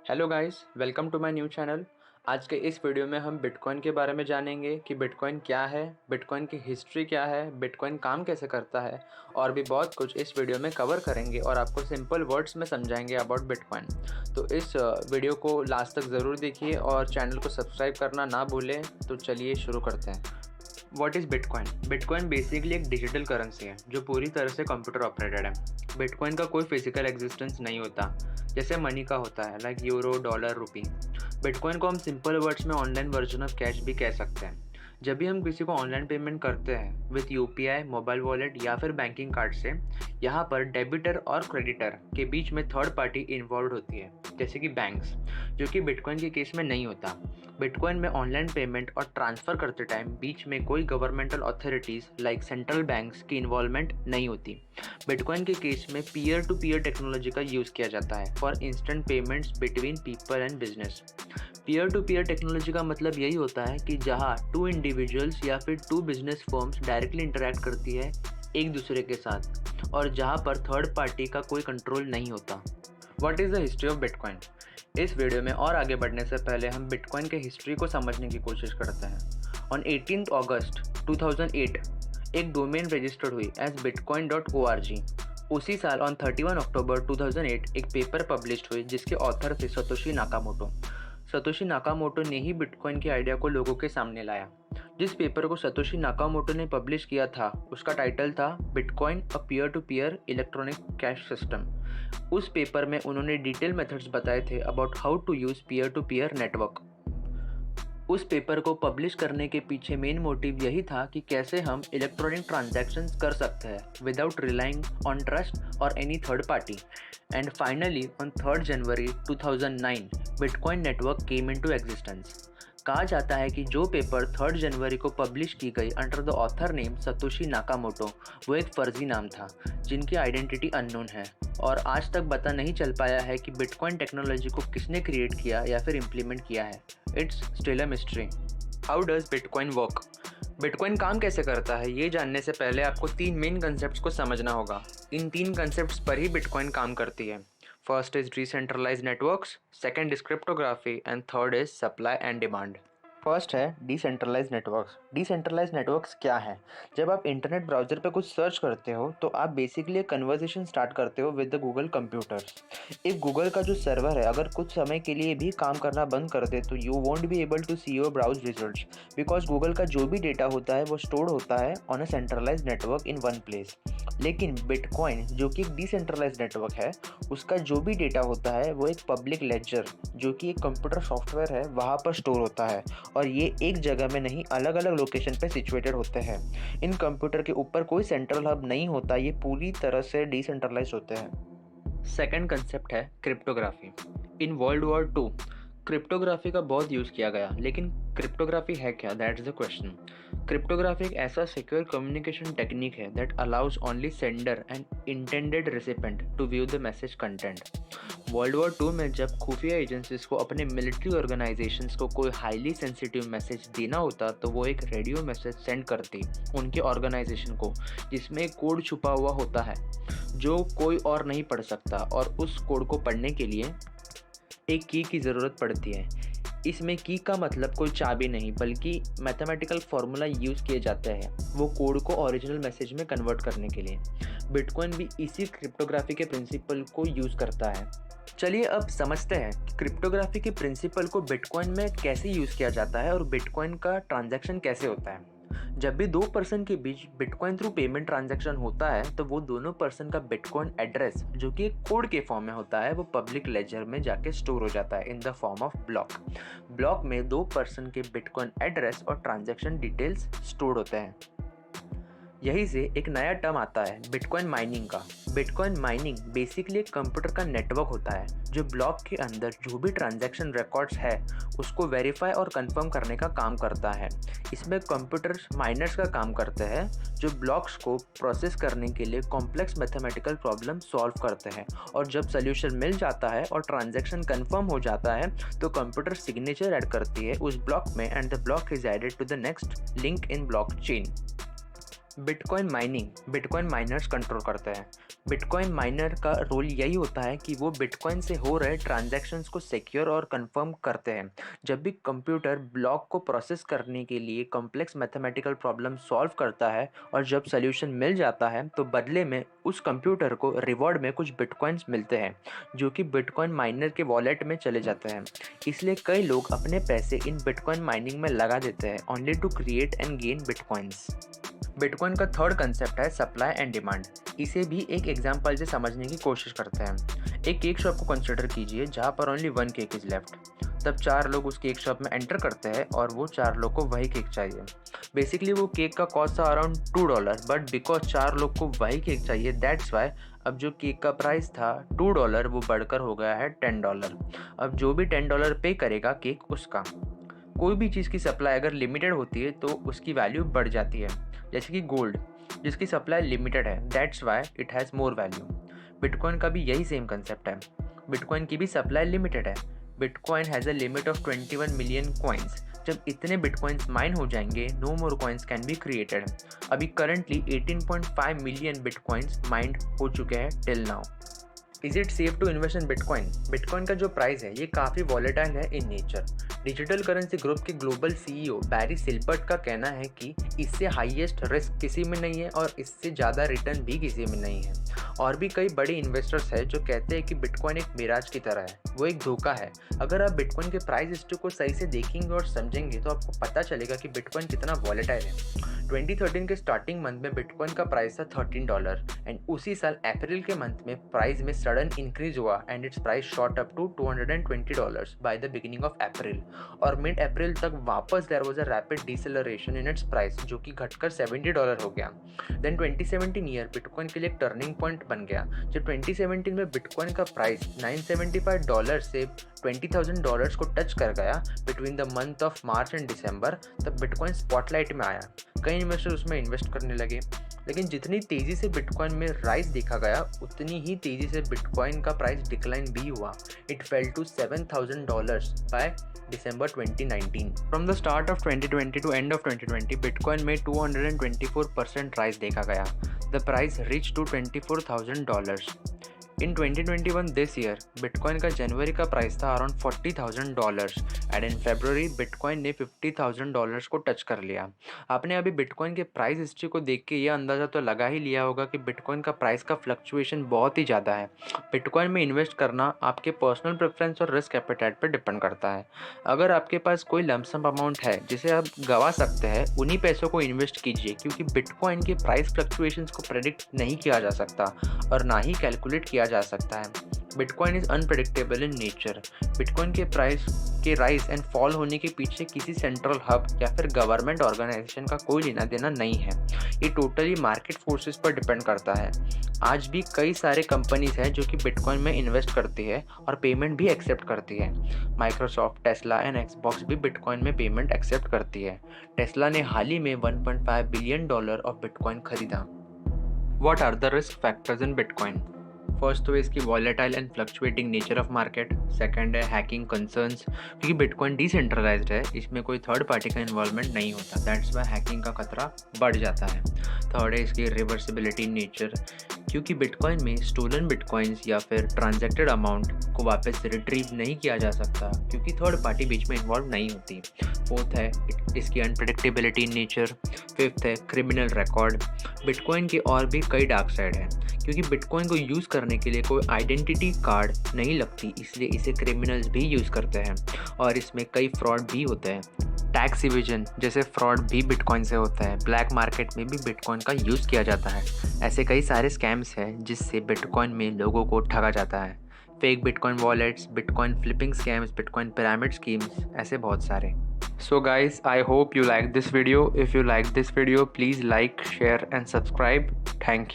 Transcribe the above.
Hello guys, welcome to my new channel. आज के इस वीडियो में हम बिटकॉइन के बारे में जानेंगे कि बिटकॉइन क्या है, बिटकॉइन की हिस्ट्री क्या है, बिटकॉइन काम कैसे करता है और भी बहुत कुछ इस वीडियो में कवर करेंगे और आपको सिंपल वर्ड्स में समझाएंगे अबाउट बिटकॉइन। तो इस वीडियो को लास्ट तक ज़रूर देखिए और चैनल को सब्सक्राइब करना ना भूलें। तो चलिए शुरू करते हैं। What is bitcoin? Bitcoin basically एक डिजिटल करेंसी है जो पूरी तरह से कंप्यूटर ऑपरेटेड है। बिटकॉइन का कोई फिजिकल एग्जिस्टेंस नहीं होता जैसे मनी का होता है, लाइक यूरो, डॉलर, रुपी। बिटकॉइन को हम सिंपल वर्ड्स में ऑनलाइन वर्जन ऑफ कैश भी कह सकते हैं। जब भी हम किसी को ऑनलाइन पेमेंट करते हैं विथ यूपीआई, मोबाइल वॉलेट या फिर बैंकिंग कार्ड से, यहाँ पर डेबिटर और क्रेडिटर के बीच में थर्ड पार्टी इन्वॉल्व होती है, जैसे कि बैंक्स, जो कि बिटकॉइन के केस में नहीं होता। बिटकॉइन में ऑनलाइन पेमेंट और ट्रांसफ़र करते टाइम बीच में कोई governmental authorities like central banks की इन्वॉल्वमेंट नहीं होती। बिटकॉइन के केस में पीयर टू पीयर टेक्नोलॉजी का यूज़ किया जाता है for instant payments between people and business. Peer to peer technology का मतलब यही होता है कि जहाँ टू इंडिविजुअल्स या फिर to business firms directly interact करती है एक दूसरे के साथ और जहाँ पर थर्ड पार्टी का कोई कंट्रोल नहीं होता। What is the history of bitcoin? इस वीडियो में और आगे बढ़ने से पहले हम बिटकॉइन के हिस्ट्री को समझने की कोशिश करते हैं। ऑन 18 अगस्त 2008 एक डोमेन रजिस्टर्ड हुई एज bitcoin.org। उसी साल ऑन 31 अक्टूबर 2008 एक पेपर पब्लिश्ड हुई जिसके ऑथर थे सतोशी नाकामोटो। सतोशी नाकामोटो ने ही बिटकॉइन के आइडिया को लोगों के सामने लाया। जिस पेपर को सतोशी नाकामोटो ने पब्लिश किया था उसका टाइटल था bitcoin a peer to peer electronic cash system. उस पेपर में उन्होंने डिटेल मेथड्स बताए थे about how to use peer to peer network. उस पेपर को पब्लिश करने के पीछे मेन मोटिव यही था कि कैसे हम इलेक्ट्रॉनिक ट्रांजैक्शंस कर सकते हैं विदाउट रिलाइंग ऑन ट्रस्ट और any third party. And finally on 3 January 2009 bitcoin network came into existence. कहा जाता है कि जो पेपर 3 जनवरी को पब्लिश की गई under the author name Satoshi Nakamoto, वो एक फर्जी नाम था जिनकी आइडेंटिटी अननोन है और आज तक पता नहीं चल पाया है कि बिटकॉइन टेक्नोलॉजी को किसने क्रिएट किया या फिर इम्प्लीमेंट किया है। It's still a mystery. How does bitcoin work? Bitcoin काम कैसे करता है ये जानने से पहले आपको 3 मेन कंसेप्ट्स को समझना होगा। इन 3 कंसेप्ट्स पर ही बिटकॉइन काम करती है। First is decentralised networks, second is cryptography and third is supply and demand. First है डिसेंट्रलाइज्ड नेटवर्क्स। डिसेंट्रलाइज्ड नेटवर्क्स क्या है? जब आप इंटरनेट ब्राउज़र पे कुछ सर्च करते हो तो आप बेसिकली एक कन्वर्सेशन स्टार्ट करते हो with the Google computers. If Google का जो सर्वर है अगर कुछ समय के लिए भी काम करना बंद कर दे तो you won't be able to see your browse results, because Google का जो भी डेटा होता है वो स्टोर्ड होता है on a centralised network in one place. लेकिन बिटकॉइन जो कि एक डिसेंट्रलाइज्ड नेटवर्क है, उसका जो भी डेटा होता है वो एक पब्लिक लेजर जो कि एक कंप्यूटर सॉफ्टवेयर है वहाँ पर स्टोर होता है और ये एक जगह में नहीं अलग अलग लोकेशन पे सिचुएटेड होते हैं। इन कंप्यूटर के ऊपर कोई सेंट्रल हब नहीं होता, ये पूरी तरह से डिसेंट्रलाइज होते हैं। सेकंड कंसेप्ट है cryptography. In world war 2 cryptography का बहुत यूज़ किया गया, लेकिन क्रिप्टोग्राफी है क्या? That's the question. क्रिप्टोग्राफी एक ऐसा सिक्योर कम्युनिकेशन टेक्निक है that allows only sender and intended recipient to view the message content. World war 2 में जब खुफिया एजेंसीज को अपने मिलिट्री ऑर्गेनाइजेशंस को कोई हाईली सेंसिटिव मैसेज देना होता तो वो एक रेडियो मैसेज सेंड करती उनके ऑर्गेनाइजेशन को, जिसमें एक कोड छुपा हुआ होता है जो कोई और नहीं पढ़ सकता और उस कोड को पढ़ने के लिए एक की ज़रूरत पड़ती है। इसमें की का मतलब कोई चाबी नहीं बल्कि मैथमेटिकल फार्मूला यूज़ किए जाते हैं वो कोड को ओरिजिनल मैसेज में कन्वर्ट करने के लिए। बिटकॉइन भी इसी क्रिप्टोग्राफी के प्रिंसिपल को यूज़ करता है। चलिए अब समझते हैं कि क्रिप्टोग्राफी के प्रिंसिपल को बिटकॉइन में कैसे यूज़ किया जाता है और बिटकॉइन का ट्रांजैक्शन कैसे होता है। जब भी 2 पर्सन के बीच बिटकॉइन थ्रू पेमेंट ट्रांजैक्शन होता है तो वो दोनों पर्सन का बिटकॉइन एड्रेस जो कि एक कोड के फॉर्म में होता है वो पब्लिक लेजर में जाके स्टोर हो जाता है in the form of block. Block में 2 पर्सन के बिटकॉइन एड्रेस और ट्रांजैक्शन डिटेल्स स्टोर होते हैं। यही से एक नया टर्म आता है बिटकॉइन माइनिंग का। बिटकॉइन माइनिंग बेसिकली एक कंप्यूटर का नेटवर्क होता है जो ब्लॉक के अंदर जो भी ट्रांजैक्शन रिकॉर्ड्स है उसको वेरीफाई और कंफर्म करने का काम करता है। इसमें कंप्यूटर्स माइनर्स का काम करते हैं जो ब्लॉक्स को प्रोसेस करने के लिए कॉम्प्लेक्स मैथमेटिकल प्रॉब्लम सॉल्व करते हैं और जब सोल्यूशन मिल जाता है और ट्रांजैक्शन कंफर्म हो जाता है तो कंप्यूटर सिग्नेचर ऐड करती है उस ब्लॉक में and the block is added to the next link in blockchain. Bitcoin mining bitcoin miners control करते हैं। बिटकॉइन माइनर का रोल यही होता है कि वो बिटकॉइन से हो रहे ट्रांजैक्शंस को सिक्योर और कंफर्म करते हैं। जब भी कंप्यूटर ब्लॉक को प्रोसेस करने के लिए कॉम्प्लेक्स मैथमेटिकल प्रॉब्लम सॉल्व करता है और जब सॉल्यूशन मिल जाता है तो बदले में उस कंप्यूटर को रिवॉर्ड में कुछ बिटकॉइंस मिलते हैं जो कि बिटकॉइन माइनर के वॉलेट में चले जाते हैं। इसलिए कई लोग अपने पैसे इन बिटकॉइन माइनिंग में लगा देते हैं only to create and gain bitcoins. Bitcoin का थर्ड कंसेप्ट है सप्लाई एंड डिमांड। इसे भी एक एग्जांपल से समझने की कोशिश करते हैं। एक केक शॉप को कंसिडर कीजिए जहाँ पर ओनली 1 केक इज़ लेफ्ट। तब 4 लोग उस केक शॉप में एंटर करते हैं और वो 4 लोग को वही केक चाहिए। बेसिकली वो केक का कॉस्ट था अराउंड $2, बट बिकॉज 4 लोग को वही केक चाहिए दैट्स वाई अब जो केक का प्राइस था $2 वो बढ़कर हो गया है $10। अब जो भी $10 पे करेगा केक उसका। कोई भी चीज़ की सप्लाई अगर लिमिटेड होती है तो उसकी वैल्यू बढ़ जाती है। जैसे कि गोल्ड जिसकी सप्लाई लिमिटेड है that's why it has more value. Bitcoin का भी यही सेम कंसेप्ट है। बिटकॉइन की भी सप्लाई लिमिटेड है। Bitcoin has a limit of 21 million coins. जब इतने बिटकॉइंस माइन हो जाएंगे no more coins can be created. अभी करंटली 18.5 मिलियन बिटकॉइंस माइंड हो चुके हैं till now. Is it safe to invest in bitcoin? Bitcoin का जो प्राइस है ये काफ़ी वॉलेटाइल है in nature. Digital currency group के ग्लोबल सीईओ बैरी सिल्बर्ट का कहना है कि इससे हाईएस्ट रिस्क किसी में नहीं है और इससे ज़्यादा रिटर्न भी किसी में नहीं है। और भी कई बड़े इन्वेस्टर्स हैं जो कहते हैं कि बिटकॉइन एक मिराज की तरह है, वो एक धोखा है। अगर आप बिटकॉइन के प्राइस हिस्ट्री को सही से देखेंगे और समझेंगे तो आपको पता चलेगा कि बिटकॉइन कितना वॉलेटाइल है। 2013 के स्टार्टिंग मंथ में बिटकॉइन का प्राइस था $13 एंड उसी साल अप्रैल के मंथ में प्राइस में सडन इंक्रीज हुआ and its price shot up to $220 by the beginning of April. और मिड अप्रैल तक वापस there was a rapid deceleration in its price जो कि घटकर $70 हो गया। देन 2017 ईयर बिटकॉइन के लिए एक टर्निंग पॉइंट बन गया जब 2017 में बिटकॉइन का प्राइस $975 से $20,000 को टच कर गया between the month of March and December. तब बिटकॉइन स्पॉटलाइट में आया। कई इन्वेस्टर उसमें इन्वेस्ट करने लगे, लेकिन जितनी तेज़ी से बिटकॉइन में राइज देखा गया उतनी ही तेज़ी से बिटकॉइन का प्राइस डिक्लाइन भी हुआ। It fell to $7,000 by December 2019. From the start of 2020 to end of 2020, Bitcoin में 224% राइज देखा गया। The price reached to $24,000. In 2021 this year, bitcoin का जनवरी का प्राइस था around $40,000 and in February bitcoin ने $50,000 को टच कर लिया। आपने अभी बिटकॉइन के प्राइस हिस्ट्री को देख के ये अंदाज़ा तो लगा ही लिया होगा कि बिटकॉइन का प्राइस का फ्लक्चुएशन बहुत ही ज़्यादा है। बिटकॉइन में इन्वेस्ट करना आपके पर्सनल प्रेफरेंस और रिस्क एपेटाइट पर डिपेंड करता है। अगर आपके पास कोई लमसम अमाउंट है जिसे आप गंवा सकते हैं उन्हीं पैसों को इन्वेस्ट कीजिए, क्योंकि बिटकॉइन के प्राइस फ्लक्चुएशंस को प्रेडिक्ट नहीं किया जा सकता और ना ही कैलकुलेट किया जा सकता है। Bitcoin is unpredictable in nature. Bitcoin के प्राइस के राइज एंड फॉल होने के पीछे किसी सेंट्रल हब या फिर गवर्नमेंट ऑर्गेनाइजेशन का कोई लेना देना नहीं है। ये टोटली मार्केट फोर्सेस पर डिपेंड करता है। आज भी कई सारे कंपनीज हैं जो कि बिटकॉइन में इन्वेस्ट करती है और पेमेंट भी एक्सेप्ट करती है। माइक्रोसॉफ्ट, टेस्ला एंड एक्सबॉक्स भी बिटकॉइन में पेमेंट एक्सेप्ट करती है। टेस्ला ने हाल ही में $1.5 बिलियन ऑफ बिटकॉइन खरीदा। What are the risk factors in bitcoin? First तो इसकी volatile and fluctuating nature of market. Second है हैकिंग कंसर्न्स, क्योंकि बिटकॉइन डिसेंट्रलाइज्ड है, इसमें कोई थर्ड पार्टी का इन्वॉल्वमेंट नहीं होता, दैट्स वाई हैकिंग का खतरा बढ़ जाता है। थर्ड है इसकी रिवर्सिबिलिटी नेचर, क्योंकि बिटकॉइन में स्टोलन बिटकॉइंस या फिर ट्रांजैक्टेड अमाउंट को वापस रिट्रीव नहीं किया जा सकता क्योंकि थर्ड पार्टी बीच में इन्वॉल्व नहीं होती। फोर्थ है इसकी अनप्रेडिक्टेबिलिटी नेचर। फिफ्थ है क्रिमिनल रिकॉर्ड। बिटकॉइन के और भी कई डार्क साइड हैं, क्योंकि बिटकॉइन को यूज़ करने के लिए कोई आइडेंटिटी कार्ड नहीं लगती, इसलिए इसे क्रिमिनल्स भी यूज़ करते हैं और इसमें कई फ्रॉड भी होते हैं। टैक्स इवेजन जैसे फ्रॉड भी बिटकॉइन से होता है। ब्लैक मार्केट में भी बिटकॉइन का यूज़ किया जाता है। ऐसे कई सारे स्कैम्स हैं जिससे बिटकॉइन में लोगों को ठगा जाता है। Fake bitcoin wallets, bitcoin flipping scams, bitcoin pyramid schemes, ऐसे बहुत सारे। So guys, I hope you like this video. If you like this video, please like, share and subscribe. Thank you.